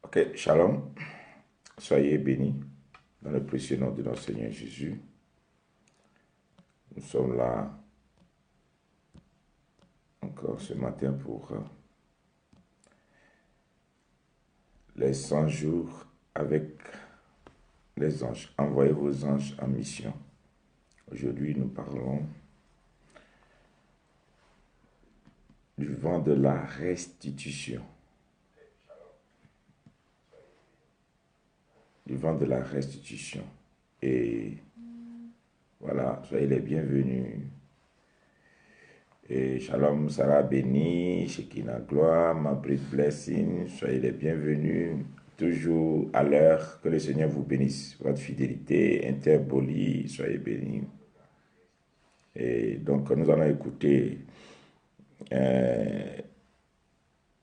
Ok, shalom. Soyez bénis dans le précieux nom de notre Seigneur Jésus. Nous sommes là encore ce matin pour les 100 jours avec les anges. Envoyez vos anges en mission. Aujourd'hui, nous parlons du vent de la restitution. Du vent de la restitution. Et voilà, soyez les bienvenus. Et shalom, Sarah béni, Shekinah gloire, Mabrit blessing, soyez les bienvenus, toujours à l'heure, que le Seigneur vous bénisse, votre fidélité, Interboli, soyez bénis. Et donc nous allons écouter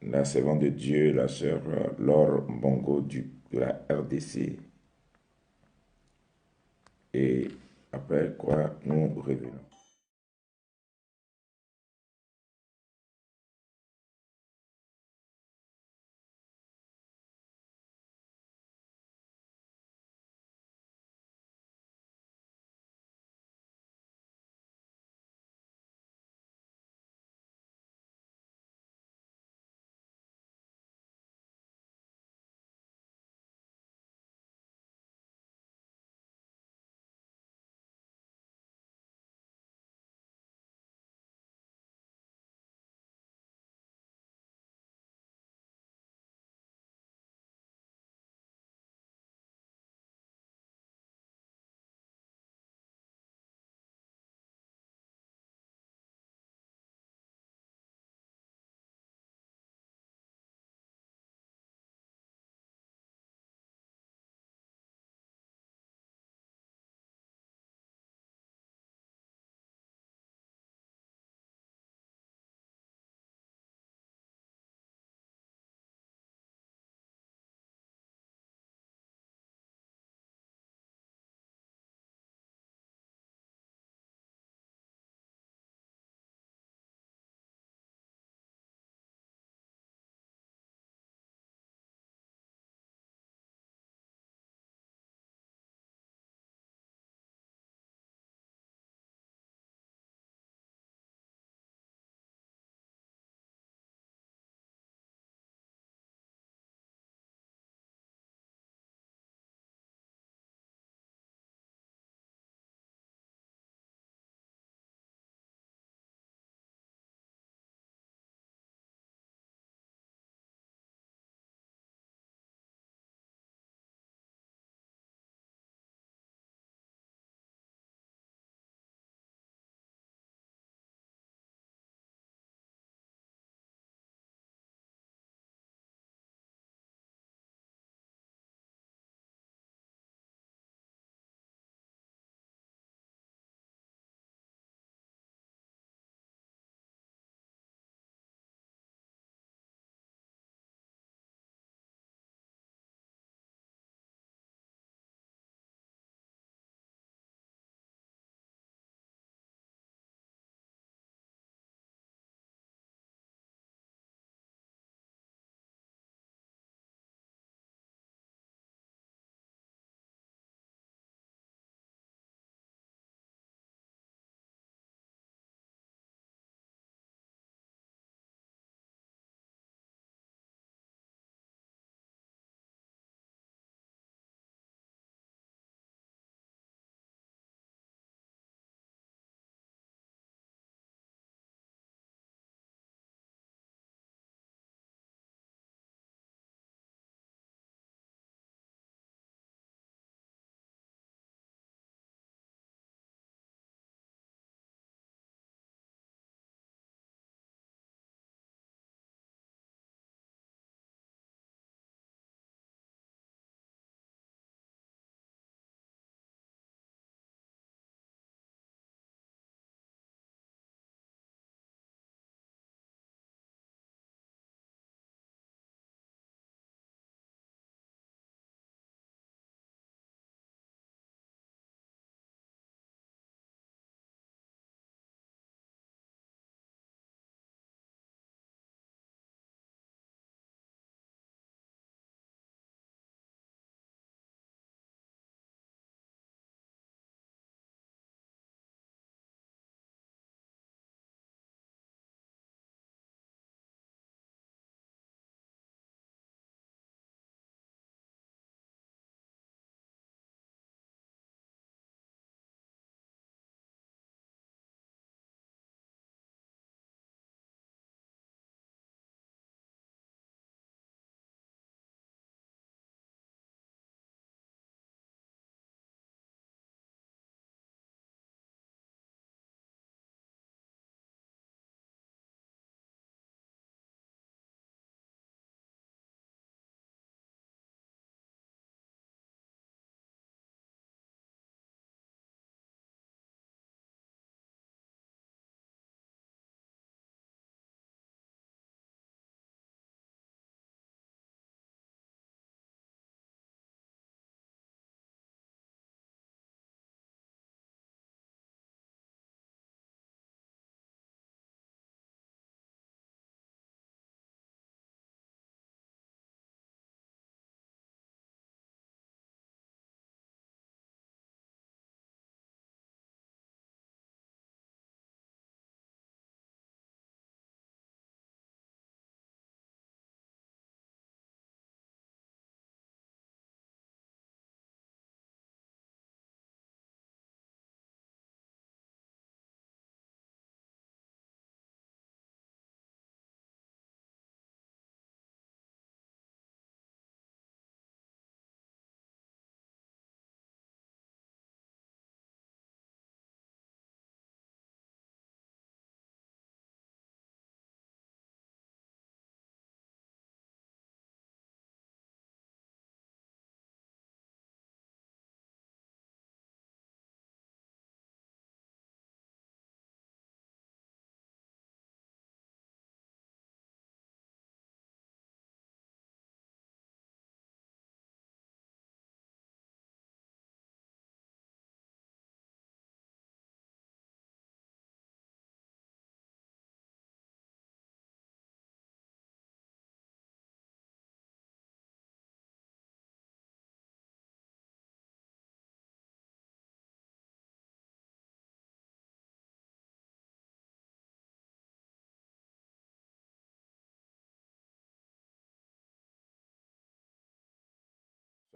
la servante de Dieu, la sœur Laure Bongo de la RDC. Et après quoi, nous revenons.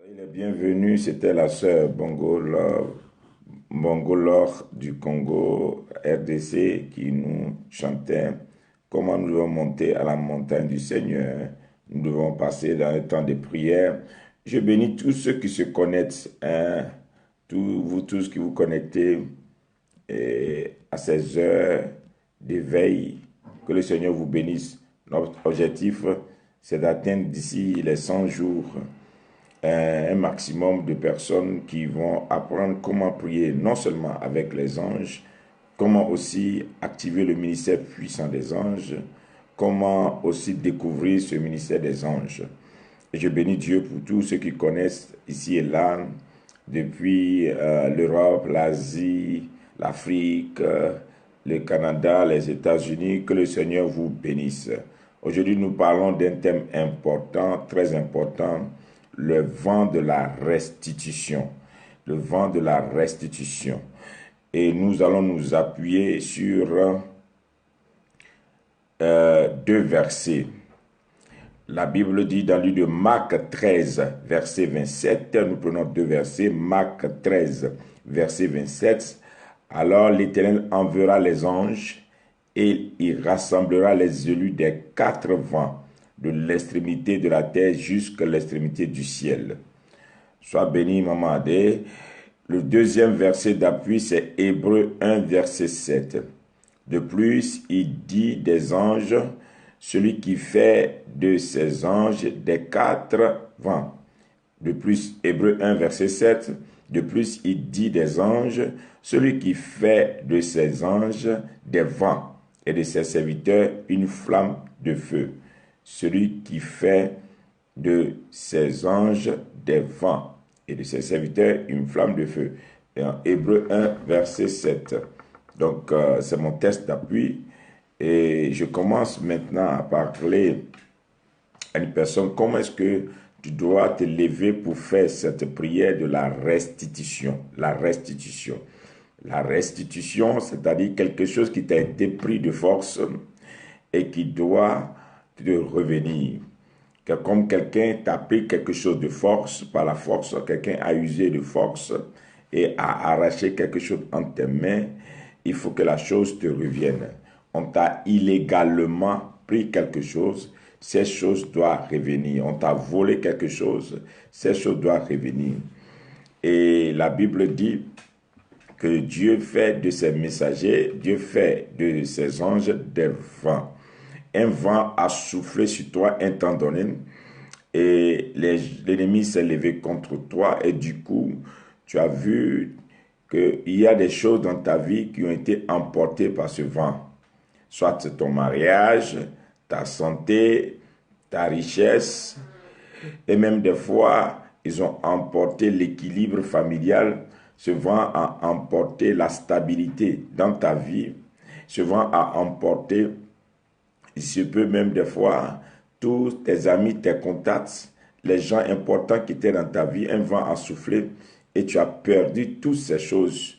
Il est bienvenu, c'était la sœur Bongolor du Congo, RDC, qui nous chantait comment nous devons monter à la montagne du Seigneur. Nous devons passer dans le temps de prière. Je bénis tous ceux qui se connectent, hein, vous tous qui vous connectez à ces heures d'éveil. Que le Seigneur vous bénisse. Notre objectif, c'est d'atteindre d'ici les 100 jours un maximum de personnes qui vont apprendre comment prier, non seulement avec les anges, comment aussi activer le ministère puissant des anges, comment aussi découvrir ce ministère des anges. Et je bénis Dieu pour tous ceux qui connaissent ici et là, depuis l'Europe, l'Asie, l'Afrique, le Canada, les États-Unis, que le Seigneur vous bénisse. Aujourd'hui, nous parlons d'un thème important, très important, le vent de la restitution. Le vent de la restitution. Et nous allons nous appuyer sur deux versets. La Bible dit dans le livre de Marc 13, verset 27, nous prenons deux versets, Marc 13, verset 27, « Alors l'Éternel enverra les anges et il rassemblera les élus des quatre vents, de l'extrémité de la terre jusqu'à l'extrémité du ciel. » Sois béni, Maman Adé. Le deuxième verset d'appui, c'est Hébreux 1, verset 7. De plus, il dit des anges, celui qui fait de ses anges des quatre vents. De plus, Hébreux 1, verset 7. De plus, il dit des anges, celui qui fait de ses anges des vents et de ses serviteurs une flamme de feu. Celui qui fait de ses anges des vents et de ses serviteurs une flamme de feu. Et en Hébreux 1, verset 7. Donc, c'est mon texte d'appui. Et je commence maintenant à parler à une personne. Comment est-ce que tu dois te lever pour faire cette prière de la restitution? La restitution. La restitution, c'est-à-dire quelque chose qui t'a été pris de force et qui doit te revenir. Comme quelqu'un t'a pris quelque chose de force, par la force, quelqu'un a usé de force et a arraché quelque chose entre tes mains, il faut que la chose te revienne. On t'a illégalement pris quelque chose, ces choses doivent revenir. On t'a volé quelque chose, ces choses doivent revenir. Et la Bible dit que Dieu fait de ses messagers, Dieu fait de ses anges des vents. Un vent a soufflé sur toi un temps donné et l'ennemi s'est levé contre toi et du coup, tu as vu qu'il y a des choses dans ta vie qui ont été emportées par ce vent. Soit ton mariage, ta santé, ta richesse, et même des fois, ils ont emporté l'équilibre familial. Ce vent a emporté la stabilité dans ta vie. Ce vent a emporté, il se peut même des fois, tous tes amis, tes contacts, les gens importants qui étaient dans ta vie, un vent a soufflé et tu as perdu toutes ces choses.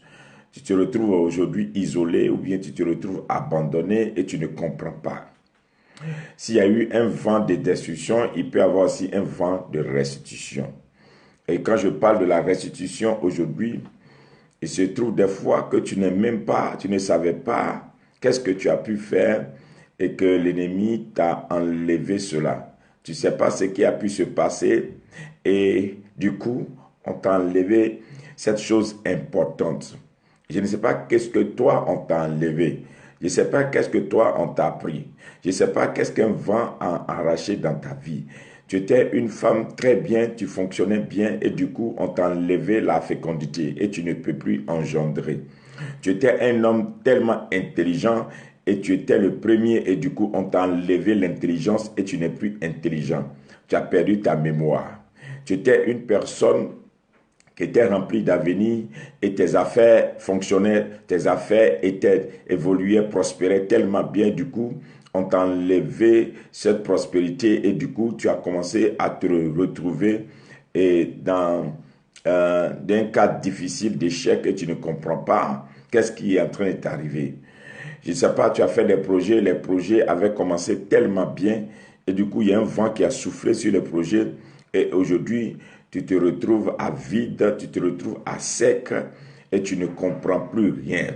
Tu te retrouves aujourd'hui isolé ou bien tu te retrouves abandonné et tu ne comprends pas. S'il y a eu un vent de destruction, il peut y avoir aussi un vent de restitution. Et quand je parle de la restitution aujourd'hui, il se trouve des fois que tu n'es même pas, tu ne savais pas qu'est-ce que tu as pu faire et que l'ennemi t'a enlevé cela. Tu ne sais pas ce qui a pu se passer et du coup, on t'a enlevé cette chose importante. Je ne sais pas qu'est-ce que toi, on t'a enlevé. Je ne sais pas qu'est-ce que toi, on t'a pris. Je ne sais pas qu'est-ce qu'un vent a arraché dans ta vie. Tu étais une femme très bien, tu fonctionnais bien et du coup, on t'a enlevé la fécondité et tu ne peux plus engendrer. Tu étais un homme tellement intelligent et tu étais le premier et du coup, on t'a enlevé l'intelligence et tu n'es plus intelligent. Tu as perdu ta mémoire. Tu étais une personne qui était rempli d'avenir et tes affaires fonctionnaient, tes affaires évoluaient, prospéraient tellement bien. Du coup, on t'a enlevé cette prospérité et du coup, tu as commencé à te retrouver dans d'un cadre difficile d'échec et tu ne comprends pas qu'est-ce qui est en train de t'arriver. Je ne sais pas, tu as fait des projets, les projets avaient commencé tellement bien et du coup, il y a un vent qui a soufflé sur les projets et aujourd'hui, tu te retrouves à vide, tu te retrouves à sec et tu ne comprends plus rien.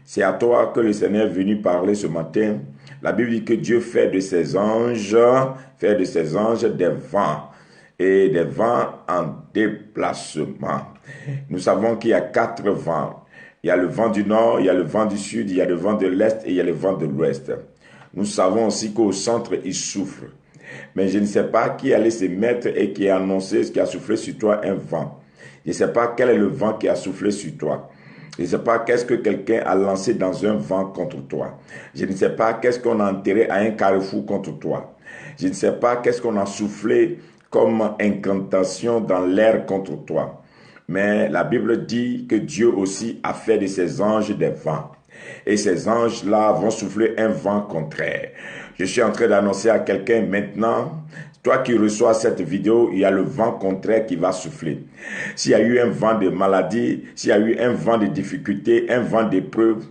C'est à toi que le Seigneur est venu parler ce matin. La Bible dit que Dieu fait de ses anges des vents et des vents en déplacement. Nous savons qu'il y a 4 vents. Il y a le vent du nord, il y a le vent du sud, il y a le vent de l'est et il y a le vent de l'ouest. Nous savons aussi qu'au centre, il souffle. Mais je ne sais pas qui allait se mettre et qui a annoncé, qui a soufflé sur toi un vent. Je ne sais pas quel est le vent qui a soufflé sur toi. Je ne sais pas qu'est-ce que quelqu'un a lancé dans un vent contre toi. Je ne sais pas qu'est-ce qu'on a enterré à un carrefour contre toi. Je ne sais pas qu'est-ce qu'on a soufflé comme incantation dans l'air contre toi. Mais la Bible dit que Dieu aussi a fait de ses anges des vents. Et ces anges-là vont souffler un vent contraire. Je suis en train d'annoncer à quelqu'un maintenant, toi qui reçois cette vidéo, il y a le vent contraire qui va souffler. S'il y a eu un vent de maladie, s'il y a eu un vent de difficulté, un vent d'épreuve,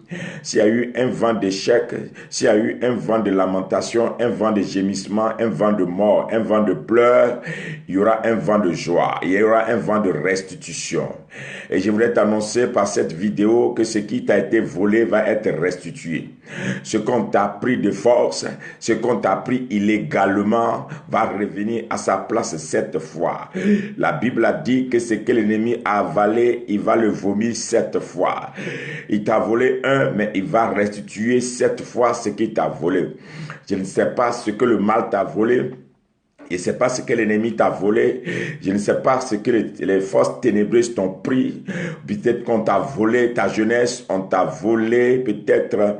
s'il y a eu un vent d'échec, s'il y a eu un vent de lamentation, un vent de gémissement, un vent de mort, un vent de pleurs, il y aura un vent de joie, il y aura un vent de restitution. Et je voulais t'annoncer par cette vidéo que ce qui t'a été volé va être restitué. Ce qu'on t'a pris de force, ce qu'on t'a pris illégalement va revenir à sa place 7 fois. La Bible a dit que ce que l'ennemi a avalé, il va le vomir 7 fois. Il t'a volé mais il va restituer 7 fois ce qu'il t'a volé. Je ne sais pas ce que le mal t'a volé. Je ne sais pas ce que l'ennemi t'a volé. Je ne sais pas ce que les forces ténébreuses t'ont pris. Peut-être qu'on t'a volé ta jeunesse, on t'a volé peut-être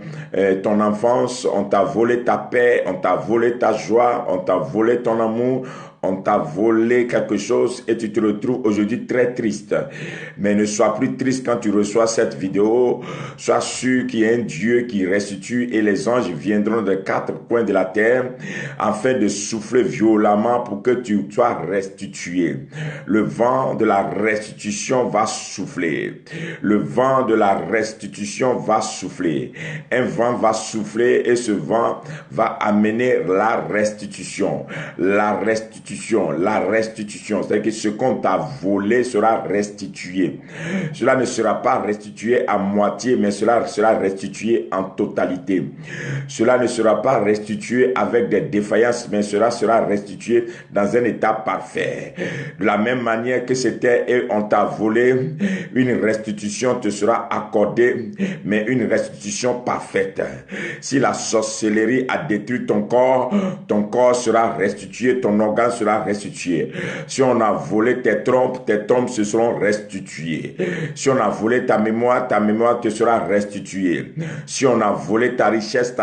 ton enfance, on t'a volé ta paix, on t'a volé ta joie, on t'a volé ton amour. On t'a volé quelque chose et tu te retrouves aujourd'hui très triste. Mais ne sois plus triste quand tu reçois cette vidéo. Sois sûr qu'il y a un Dieu qui restitue et les anges viendront des 4 coins de la terre afin de souffler violemment pour que tu sois restitué. Le vent de la restitution va souffler. Le vent de la restitution va souffler. Un vent va souffler et ce vent va amener la restitution. La restitution. C'est-à-dire que ce qu'on t'a volé sera restitué. Cela ne sera pas restitué à moitié, mais cela sera restitué en totalité. Cela ne sera pas restitué avec des défaillances, mais cela sera restitué dans un état parfait. De la même manière que c'était et on t'a volé, une restitution te sera accordée, mais une restitution parfaite. Si la sorcellerie a détruit ton corps sera restitué, ton organe sera restitué. Si on a volé tes trompes se seront restituées. Si on a volé ta mémoire te sera restituée. Si on a volé ta richesse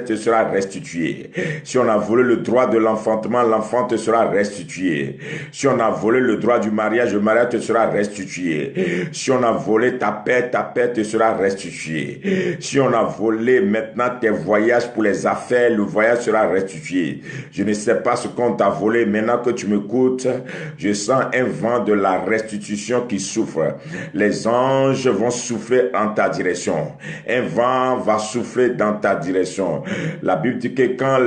te sera restituée. Si on a volé le droit de l'enfantement, l'enfant te sera restitué. Si on a volé le droit du mariage, le mariage te sera restitué. Si on a volé ta paix te sera restituée. Si on a volé maintenant tes voyages pour les affaires, le voyage sera restitué. Je ne sais pas ce qu'on t'a volé. Maintenant que tu m'écoutes, je sens un vent de la restitution qui souffle. Les anges vont souffler en ta direction. Un vent va souffler dans ta direction. La Bible dit que quand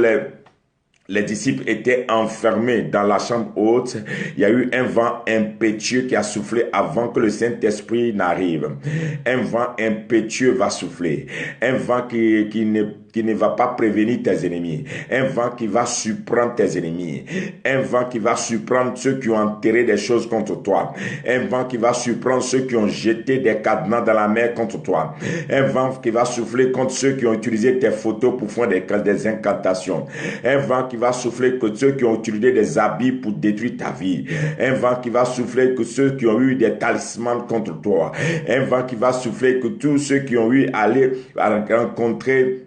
les disciples étaient enfermés dans la chambre haute, il y a eu un vent impétueux qui a soufflé avant que le Saint-Esprit n'arrive. Un vent impétueux va souffler. Un vent qui ne va pas prévenir tes ennemis. Un vent qui va surprendre tes ennemis. Un vent qui va surprendre ceux qui ont enterré des choses contre toi. Un vent qui va surprendre ceux qui ont jeté des cadenas dans la mer contre toi. Un vent qui va souffler contre ceux qui ont utilisé tes photos pour faire des incantations. Un vent qui va souffler que ceux qui ont utilisé des habits pour détruire ta vie. Un vent qui va souffler que ceux qui ont eu des talismans contre toi. Un vent qui va souffler que tous ceux qui ont eu à aller rencontrer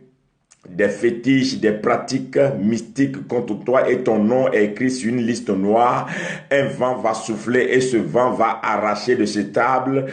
des fétiches, des pratiques mystiques contre toi et ton nom est écrit sur une liste noire. Un vent va souffler et ce vent va arracher de cet arbre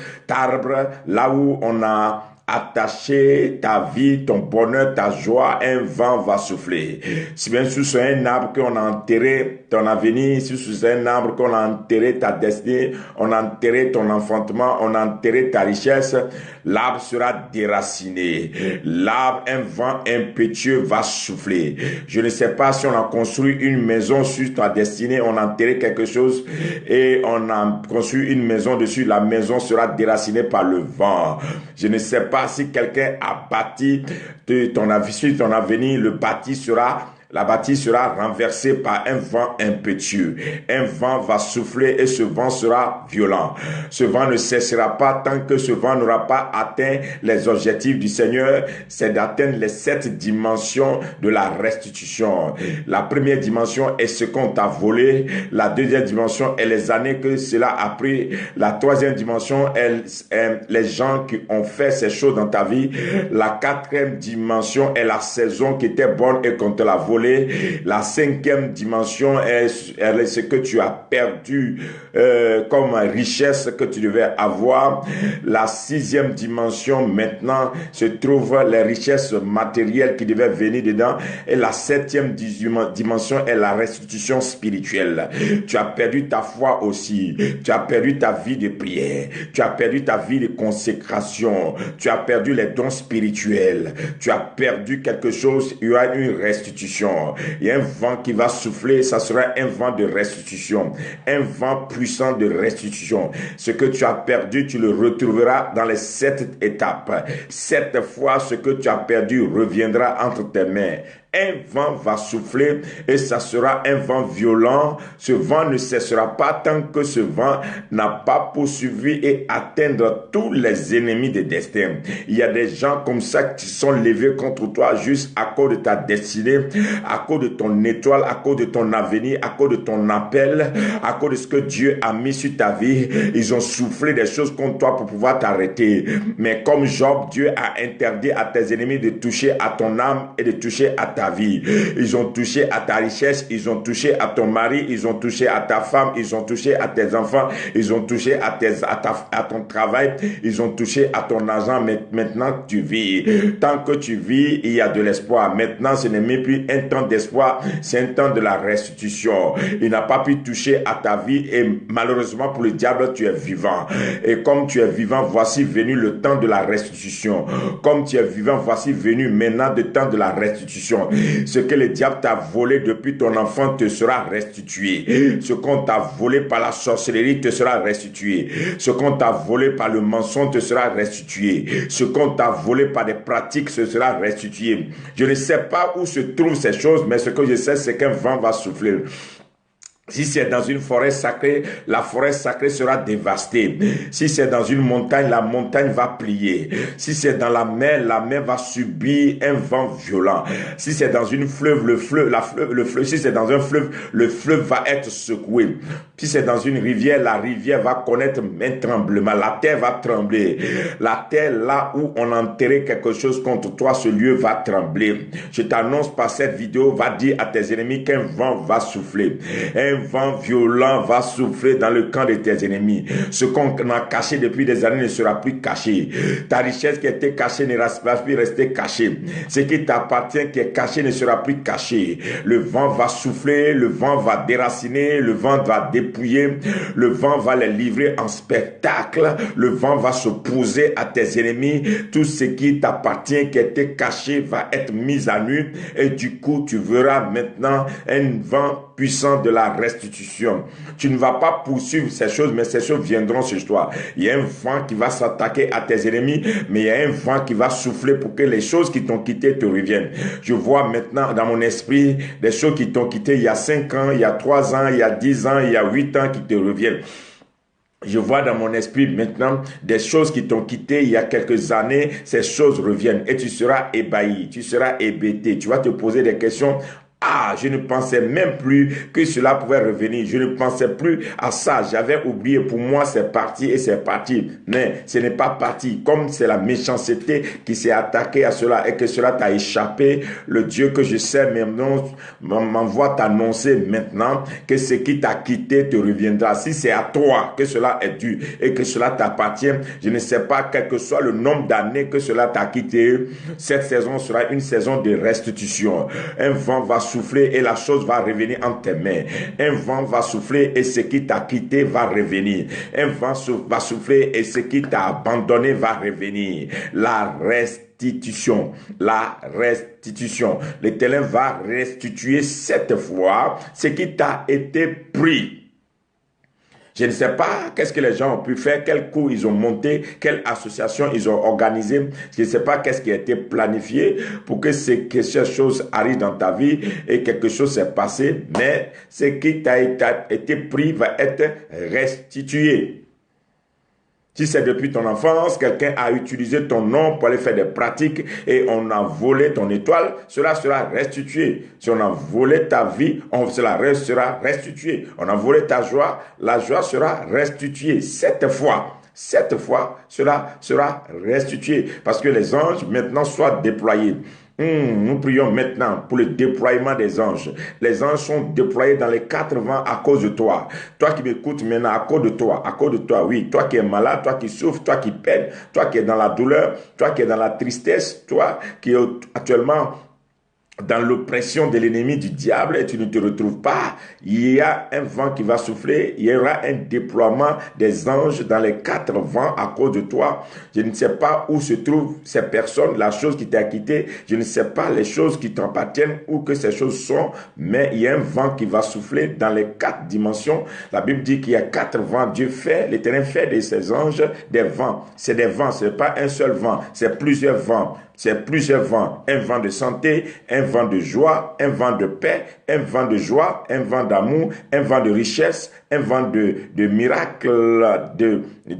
là où on a attacher ta vie, ton bonheur, ta joie, un vent va souffler. Si bien sûr c'est un arbre qu'on a enterré ton avenir, si c'est un arbre qu'on a enterré ta destinée, on a enterré ton enfantement, on a enterré ta richesse, l'arbre sera déraciné. L'arbre, un vent impétueux va souffler. Je ne sais pas si on a construit une maison sur ta destinée, on a enterré quelque chose et on a construit une maison dessus, la maison sera déracinée par le vent. Je ne sais pas si quelqu'un a bâti ton avenir, la bâtisse sera renversée par un vent impétueux. Un vent va souffler et ce vent sera violent. Ce vent ne cessera pas tant que ce vent n'aura pas atteint les objectifs du Seigneur, c'est d'atteindre les 7 dimensions de la restitution. La première dimension est ce qu'on t'a volé. La deuxième dimension est les années que cela a pris. La troisième dimension est les gens qui ont fait ces choses dans ta vie. La quatrième dimension est la saison qui était bonne et qu'on te l'a volé. La cinquième dimension est ce que tu as perdu comme richesse que tu devais avoir. La sixième dimension maintenant se trouve les richesses matérielles qui devaient venir dedans. Et la septième dimension est la restitution spirituelle. Tu as perdu ta foi aussi. Tu as perdu ta vie de prière. Tu as perdu ta vie de consécration. Tu as perdu les dons spirituels. Tu as perdu quelque chose. Il y aura une restitution. Il y a un vent qui va souffler, ça sera un vent de restitution, un vent puissant de restitution. Ce que tu as perdu, tu le retrouveras dans les 7 étapes. 7 fois ce que tu as perdu reviendra entre tes mains. Un vent va souffler et ça sera un vent violent. Ce vent ne cessera pas tant que ce vent n'a pas poursuivi et atteindre tous les ennemis de destin. Il y a des gens comme ça qui sont levés contre toi juste à cause de ta destinée, à cause de ton étoile, à cause de ton avenir, à cause de ton appel, à cause de ce que Dieu a mis sur ta vie. Ils ont soufflé des choses contre toi pour pouvoir t'arrêter. Mais comme Job, Dieu a interdit à tes ennemis de toucher à ton âme et de toucher à ta vie. Ils ont touché à ta richesse, ils ont touché à ton mari, ils ont touché à ta femme, ils ont touché à tes enfants, ils ont touché à ton travail, ils ont touché à ton argent. Maintenant tu vis. Tant que tu vis, il y a de l'espoir. Maintenant, ce n'est même plus un temps d'espoir, c'est un temps de la restitution. Il n'a pas pu toucher à ta vie et malheureusement pour le diable, tu es vivant. Et comme tu es vivant, voici venu le temps de la restitution. Comme tu es vivant, voici venu maintenant le temps de la restitution. Ce que le diable t'a volé depuis ton enfant te sera restitué. Ce qu'on t'a volé par la sorcellerie te sera restitué. Ce qu'on t'a volé par le mensonge te sera restitué. Ce qu'on t'a volé par des pratiques ce sera restitué. Je ne sais pas où se trouvent ces choses, mais ce que je sais, c'est qu'un vent va souffler. Si c'est dans une forêt sacrée, la forêt sacrée sera dévastée. Si c'est dans une montagne, la montagne va plier. Si c'est dans la mer va subir un vent violent. Si c'est dans une fleuve, le fleuve, si c'est dans un fleuve, le fleuve va être secoué. Si c'est dans une rivière, la rivière va connaître un tremblement. La terre va trembler. La terre, là où on a enterré quelque chose contre toi, ce lieu va trembler. Je t'annonce par cette vidéo, va dire à tes ennemis qu'un vent va souffler. Un vent violent va souffler dans le camp de tes ennemis. Ce qu'on a caché depuis des années ne sera plus caché. Ta richesse qui était cachée ne va plus rester cachée. Ce qui t'appartient qui est caché ne sera plus caché. Le vent va souffler, le vent va déraciner, le vent va dépouiller, le vent va les livrer en spectacle, le vent va s'opposer à tes ennemis. Tout ce qui t'appartient qui était caché va être mis à nu et du coup tu verras maintenant un vent puissant de la restitution. Tu ne vas pas poursuivre ces choses, mais ces choses viendront sur toi. Il y a un vent qui va s'attaquer à tes ennemis, mais il y a un vent qui va souffler pour que les choses qui t'ont quitté te reviennent. Je vois maintenant dans mon esprit des choses qui t'ont quitté il y a 5 ans, il y a 3 ans, il y a 10 ans, il y a 8 ans qui te reviennent. Je vois dans mon esprit maintenant des choses qui t'ont quitté il y a quelques années, ces choses reviennent et tu seras ébahi, tu seras hébété, tu vas te poser des questions. Ah, je ne pensais même plus que cela pouvait revenir. Je ne pensais plus à ça. J'avais oublié. Pour moi, c'est parti et c'est parti. Mais ce n'est pas parti. Comme c'est la méchanceté qui s'est attaquée à cela et que cela t'a échappé, le Dieu que je sais maintenant m'envoie t'annoncer maintenant que ce qui t'a quitté te reviendra. Si c'est à toi que cela est dû et que cela t'appartient, je ne sais pas, quel que soit le nombre d'années que cela t'a quitté, cette saison sera une saison de restitution. Un vent va souffler et la chose va revenir en tes mains. Un vent va souffler et ce qui t'a quitté va revenir. Un vent va souffler et ce qui t'a abandonné va revenir. La restitution. La restitution. L'Éternel va restituer cette fois ce qui t'a été pris. Je ne sais pas qu'est-ce que les gens ont pu faire, quel cours ils ont monté, quelle association ils ont organisé. Je ne sais pas qu'est-ce qui a été planifié pour que ces choses arrivent dans ta vie et quelque chose s'est passé, mais ce qui t'a été pris va être restitué. Si c'est depuis ton enfance, quelqu'un a utilisé ton nom pour aller faire des pratiques et on a volé ton étoile, cela sera restitué. Si on a volé ta vie, cela sera restitué. On a volé ta joie, la joie sera restituée. Cette fois, cela sera restitué parce que les anges maintenant soient déployés. Nous prions maintenant pour le déploiement des anges. Les anges sont déployés dans les 4 vents à cause de toi. Toi qui m'écoutes maintenant, à cause de toi, oui. Toi qui es malade, toi qui souffres, toi qui peines, toi qui es dans la douleur, toi qui es dans la tristesse, toi qui es actuellement dans l'oppression de l'ennemi du diable et tu ne te retrouves pas, il y a un vent qui va souffler, il y aura un déploiement des anges dans les 4 vents à cause de toi. Je ne sais pas où se trouvent ces personnes, la chose qui t'a quitté, je ne sais pas les choses qui t'appartiennent, où que ces choses sont, mais il y a un vent qui va souffler dans les 4 dimensions. La Bible dit qu'il y a 4 vents. Dieu fait, l'Éternel fait de ses anges des vents. C'est des vents, ce n'est pas un seul vent, c'est plusieurs vents. C'est plusieurs vents. Un vent de santé, un vent de joie, un vent de paix, un vent de joie, un vent d'amour, un vent de richesse, un vent de miracle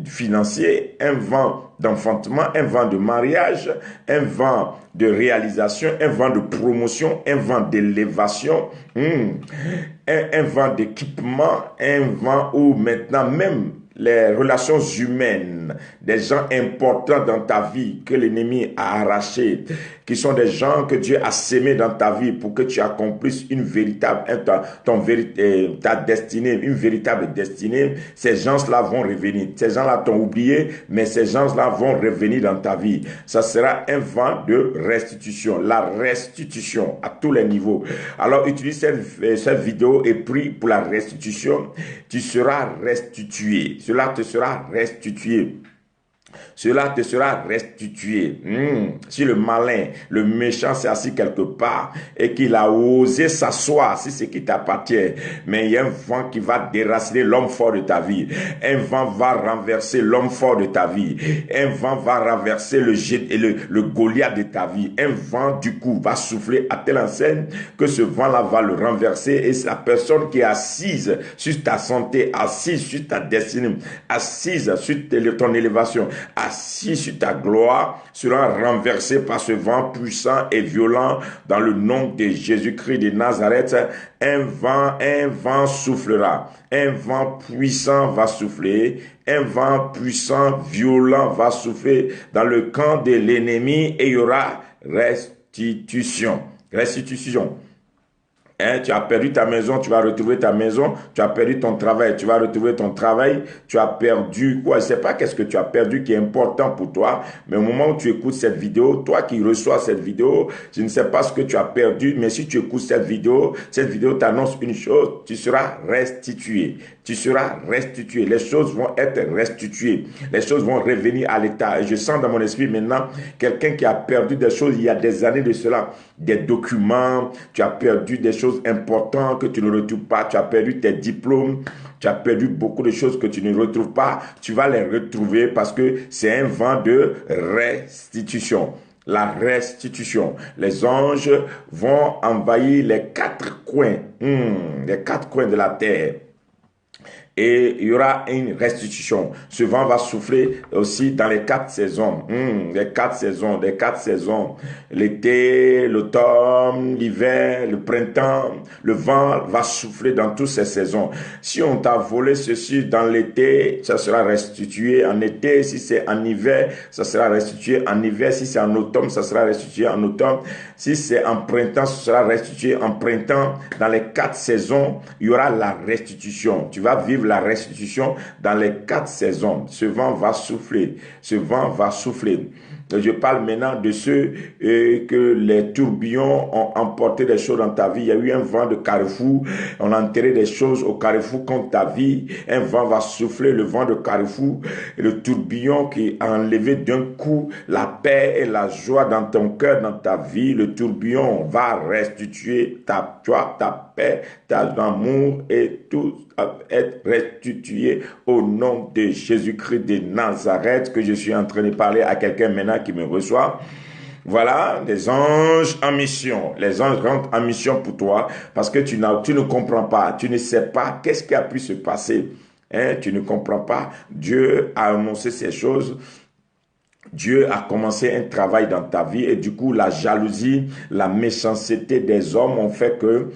financier, un vent d'enfantement, un vent de mariage, un vent de réalisation, un vent de promotion, un vent d'élévation, un vent d'équipement, un vent où maintenant même les relations humaines, des gens importants dans ta vie que l'ennemi a arrachés, qui sont des gens que Dieu a sémés dans ta vie pour que tu accomplisses une véritable, ta destinée, une véritable destinée, ces gens-là vont revenir. Ces gens-là t'ont oublié, mais ces gens-là vont revenir dans ta vie. Ça sera un vent de restitution, la restitution à tous les niveaux. Alors utilise cette vidéo et prie pour la restitution. Tu seras restitué. Cela te sera restitué. Cela te sera restitué. Si le malin, le méchant s'est assis quelque part et qu'il a osé s'asseoir, si c'est qui t'appartient, mais il y a un vent qui va déraciner l'homme fort de ta vie. Un vent va renverser l'homme fort de ta vie. Un vent va renverser le Goliath de ta vie. Un vent du coup va souffler à telle enseigne que ce vent-là va le renverser et la personne qui est assise sur ta santé, assise sur ta destinée, assise sur ton élévation, assis sur ta gloire, sera renversé par ce vent puissant et violent dans le nom de Jésus-Christ de Nazareth. Un vent soufflera. Un vent puissant va souffler. Un vent puissant, violent va souffler dans le camp de l'ennemi et il y aura restitution. Restitution. Tu as perdu ta maison, tu vas retrouver ta maison. Tu as perdu ton travail, tu vas retrouver ton travail. Tu as perdu quoi? Je ne sais pas qu'est-ce que tu as perdu qui est important pour toi. Mais au moment où tu écoutes cette vidéo, toi qui reçois cette vidéo, je ne sais pas ce que tu as perdu. Mais si tu écoutes cette vidéo t'annonce une chose. Tu seras restitué. Tu seras restitué. Les choses vont être restituées. Les choses vont revenir à l'état. Et je sens dans mon esprit maintenant quelqu'un qui a perdu des choses il y a des années de cela. Des documents, tu as perdu des choses importantes que tu ne retrouves pas. Tu as perdu tes diplômes. Tu as perdu beaucoup de choses que tu ne retrouves pas. Tu vas les retrouver parce que c'est un vent de restitution. La restitution. Les anges vont envahir les 4 coins. Les 4 coins de la terre. et il y aura une restitution. Ce vent va souffler aussi dans les 4 saisons. Les 4 saisons. L'été, l'automne, l'hiver, le printemps. Le vent va souffler dans toutes ces saisons. Si on t'a volé ceci dans l'été, ça sera restitué en été. Si c'est en hiver, ça sera restitué en hiver. Si c'est en automne, ça sera restitué en automne. Si c'est en printemps, ça sera restitué en printemps. Dans les 4 saisons, il y aura la restitution. Tu vas vivre la restitution dans les 4 saisons. Ce vent va souffler. Ce vent va souffler. Je parle maintenant de ceux que les tourbillons ont emporté des choses dans ta vie. Il y a eu un vent de carrefour. On a enterré des choses au carrefour contre ta vie. Un vent va souffler, le vent de carrefour. Et le tourbillon qui a enlevé d'un coup la paix et la joie dans ton cœur, dans ta vie. Le tourbillon va restituer ta joie, ta paix, ta amour et tout être restitué au nom de Jésus-Christ de Nazareth, que je suis en train de parler à quelqu'un maintenant qui me reçoit. Voilà, les anges en mission. Les anges rentrent en mission pour toi parce que tu ne comprends pas, tu ne sais pas qu'est-ce qui a pu se passer. Tu ne comprends pas. Dieu a annoncé ces choses. Dieu a commencé un travail dans ta vie et du coup, la jalousie, la méchanceté des hommes ont fait que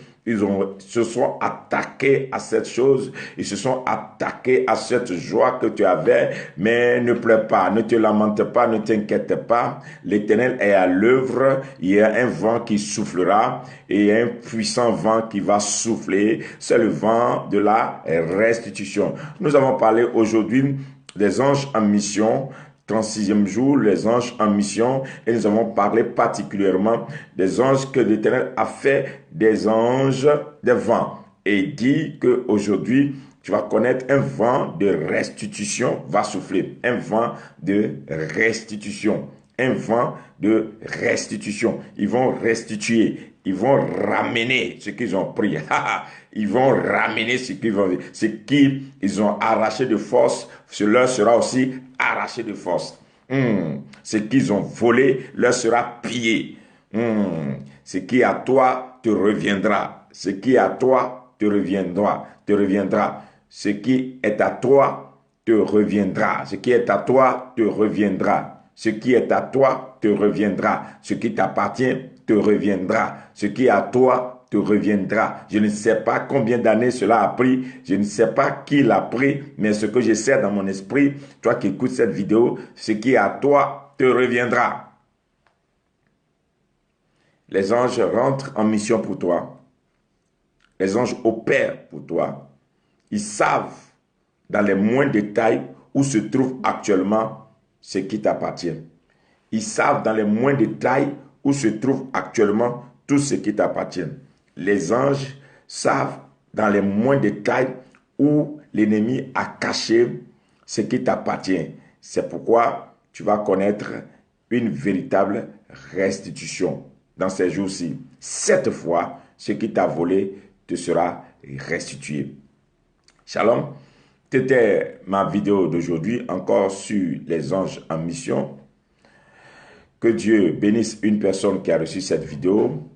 se sont attaqués à cette chose, ils se sont attaqués à cette joie que tu avais, mais ne pleure pas, ne te lamente pas, ne t'inquiète pas, l'Éternel est à l'œuvre, il y a un vent qui soufflera et un puissant vent qui va souffler, c'est le vent de la restitution. Nous avons parlé aujourd'hui des anges en mission, 36e jour, les anges en mission, et nous avons parlé particulièrement des anges que l'Éternel a fait des anges des vents. Et dit qu'aujourd'hui, tu vas connaître un vent de restitution va souffler. Un vent de restitution. Un vent de restitution. Ils vont restituer. Ils vont ramener ce qu'ils ont pris. Ils vont ramener ce qu'ils ont arraché de force. Cela sera aussi arraché de force. Ce qu'ils ont volé leur sera pillé. Ce qui est à toi te reviendra. Ce qui est à toi te reviendra. Ce qui est à toi te reviendra. Ce qui est à toi te reviendra. Ce qui est à toi te reviendra. Ce qui t'appartient te reviendra. Ce qui est à toi te reviendra. Je ne sais pas combien d'années cela a pris. Je ne sais pas qui l'a pris. Mais ce que je sais dans mon esprit, toi qui écoutes cette vidéo, ce qui est à toi te reviendra. Les anges rentrent en mission pour toi. Les anges opèrent pour toi. Ils savent dans les moindres détails où se trouve actuellement ce qui t'appartient. Ils savent dans les moindres détails où se trouve actuellement tout ce qui t'appartient. Les anges savent dans les moindres détails où l'ennemi a caché ce qui t'appartient. C'est pourquoi tu vas connaître une véritable restitution dans ces jours-ci. Cette fois, ce qui t'a volé te sera restitué. Shalom, c'était ma vidéo d'aujourd'hui, encore sur les anges en mission. Que Dieu bénisse une personne qui a reçu cette vidéo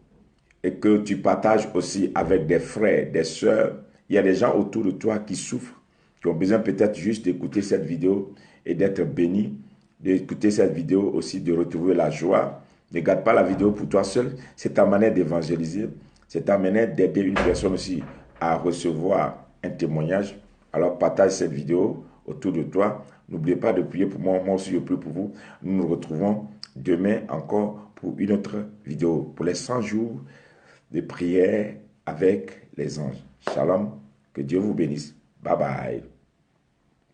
et que tu partages aussi avec des frères, des sœurs. Il y a des gens autour de toi qui souffrent, qui ont besoin peut-être juste d'écouter cette vidéo et d'être bénis, d'écouter cette vidéo aussi, de retrouver la joie. Ne garde pas la vidéo pour toi seul. C'est ta manière d'évangéliser. C'est ta manière d'aider une personne aussi à recevoir un témoignage. Alors partage cette vidéo autour de toi. N'oubliez pas de prier pour moi. Moi aussi, je prie pour vous. Nous nous retrouvons demain encore pour une autre vidéo. Pour les 100 jours de prière avec les anges. Shalom. Que Dieu vous bénisse. Bye bye.